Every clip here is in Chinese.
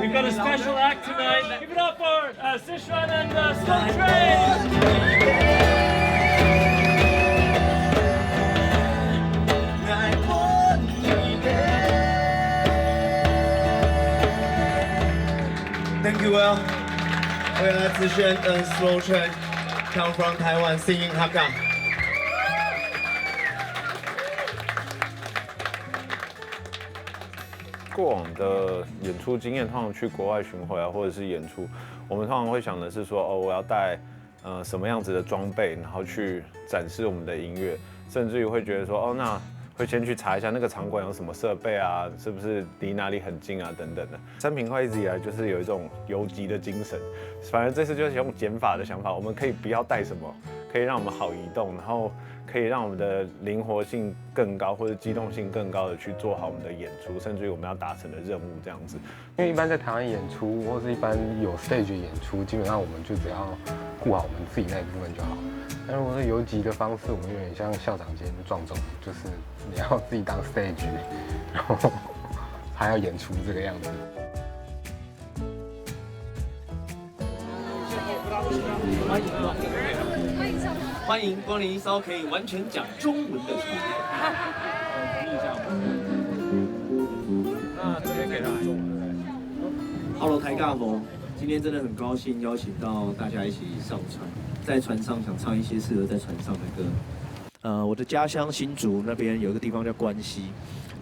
We've got a special act tonight. Give it up for Sichuan and Slow Train. Thank you, Will. 未来资深and Slow Train come from Taiwan singing Hakka. 过往的演出经验，通常去国外巡回啊，或者是演出，我们通常会想的是说，哦，我要带什么样子的装备，然后去展示我们的音乐，甚至于会觉得说，哦，那会先去查一下那个场馆有什么设备啊，是不是离哪里很近啊，等等的。三平快一直以来就是有一种游击的精神，反正这次就是用减法的想法，我们可以不要带什么，可以让我们好移动，然后可以让我们的灵活性更高或者机动性更高的去做好我们的演出，甚至于我们要达成的任务这样子。因为一般在台湾演出或是一般有 stage 演出，基本上我们就只要顾好我们自己那一部分就好。但如果是游击的方式，我们有点像校长兼壮总，就是你要自己当 stage， 然后还要演出这个样子。欢迎光临一艘可以完全讲中文的船。那这边给他中文。Hello， 台尬盟，今天真的很高兴邀请到大家一起上船，在船上想唱一些适合在船上的歌。我的家乡新竹那边有一个地方叫关西，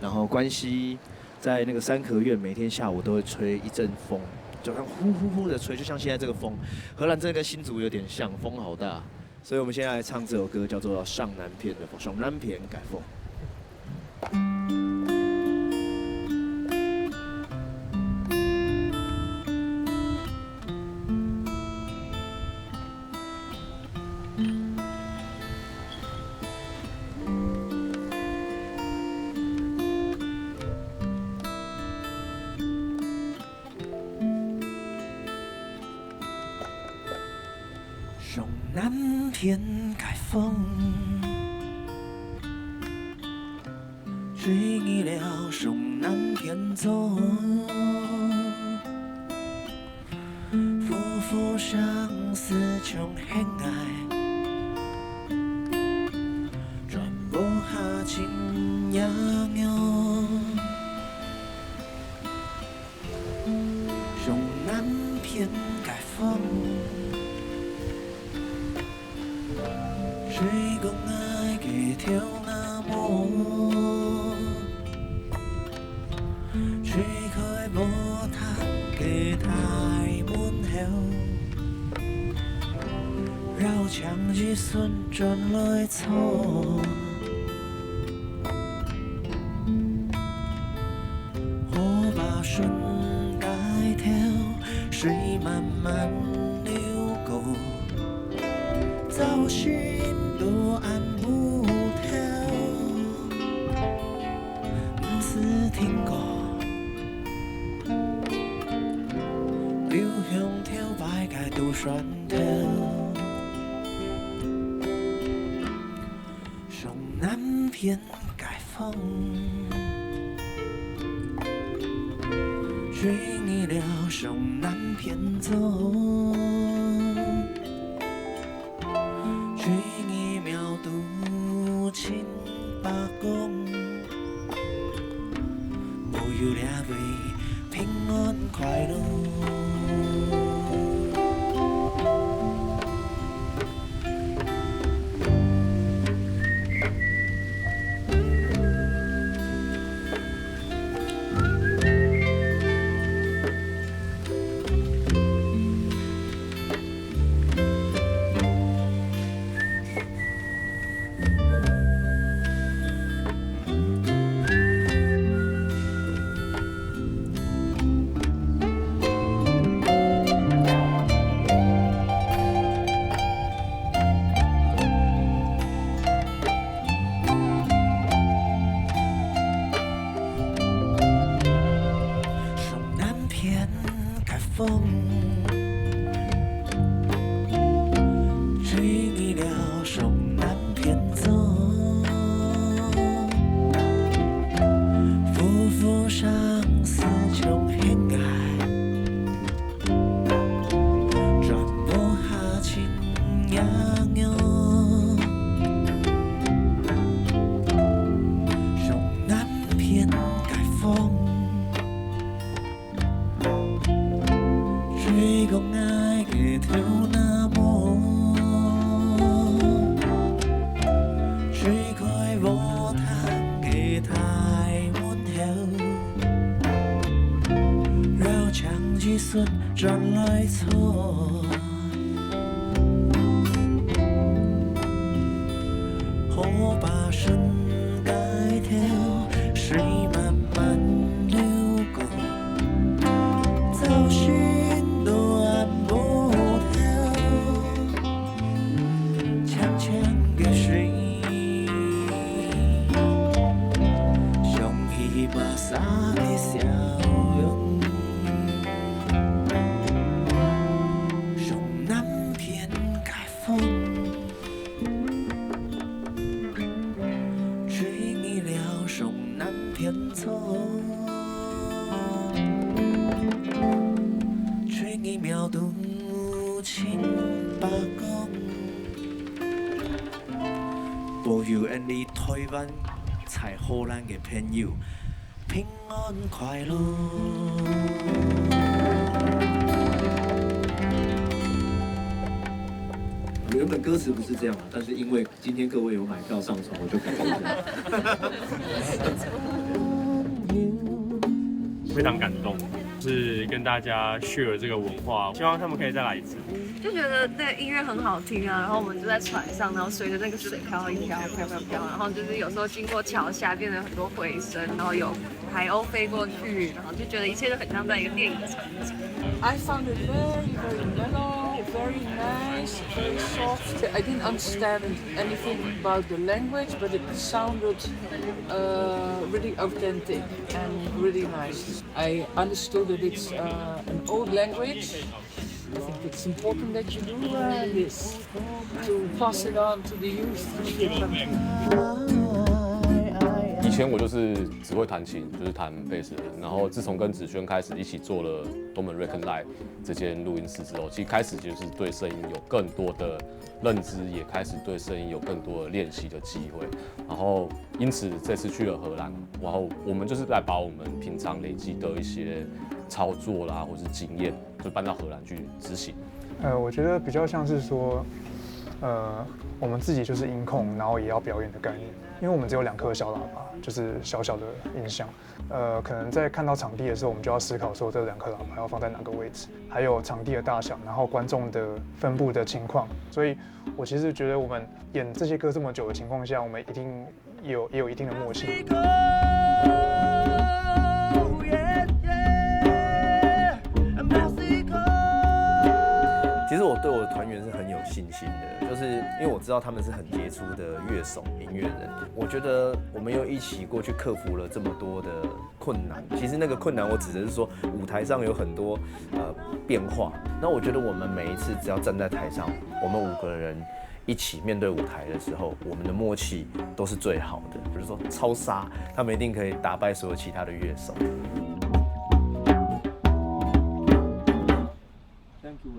然后关西在那个三合院，每天下午都会吹一阵风，就像呼呼呼的吹，就像现在这个风。荷兰这跟新竹有点像，风好大。所以我们现在来唱这首歌，叫做《上南片》的上南片改风。上南片改风，吹起了上南片走，夫妇相思像hen爱，全部下情娘娘。上南片改风。谁讲爱给跳那么？谁开无他给太温柔？绕墙一瞬转来错。我把顺带跳，水慢慢流过，造心。都按不跳，不是听过，流向跳摆该都选跳，上南片改风，吹起了上南片走。吹起苗都亲八公，无忧两位平安快乐。风，吹起了上南片走，夫妇相思像hen爱，吹过爱的头那么，吹开无谈的太温柔，绕墙几顺转来错。火把身盖头，水慢慢流过，走心都按不透，强强的水，像一把洒的笑容，像南片开风。偏错，吹一秒都千百公。保佑俺的台湾才好咱的朋友平安快乐。原本歌词不是这样的，但是因为今天各位有买票上场，我就改成这样。非常感动，是跟大家 share 这个文化，希望他们可以再来一次。就觉得那个音乐很好听啊，然后我们就在船上，然后随着那个水飘一飘，飘飘飘，然后就是有时候经过桥下，变得很多回声，然后有海鸥飞过去，然后就觉得一切都很像在一个电影场景。I found it very, very mellow, very nice, very soft. I didn't understand anything about the language, but it sounded really authentic and really nice. I understood that it's an old language. I think it's important that you do this to pass it on to the youth. 以前我就是只会弹琴，就是弹贝斯的。然后自从跟子轩开始一起做了东门 Recon Live 这间录音室之后，其实开始就是对声音有更多的认知，也开始对声音有更多的练习的机会。然后因此这次去了荷兰，然后我们就是来把我们平常累积的一些操作啦，或是经验，就搬到荷兰去执行。我觉得比较像是说，我们自己就是音控，然后也要表演的概念。因为我们只有2颗小喇叭，就是小小的音箱。可能在看到场地的时候，我们就要思考说这2颗喇叭要放在哪个位置，还有场地的大小，然后观众的分布的情况。所以我其实觉得我们演这些歌这么久的情况下，我们一定也有一定的默契。其实我对我的团员是很有信心的，就是因为我知道他们是很杰出的乐手、音乐人。我觉得我们又一起过去克服了这么多的困难。其实那个困难，我指的是说舞台上有很多变化。那我觉得我们每一次只要站在台上，我们5个人一起面对舞台的时候，我们的默契都是最好的。比如说超杀，他们一定可以打败所有其他的乐手。Thank you,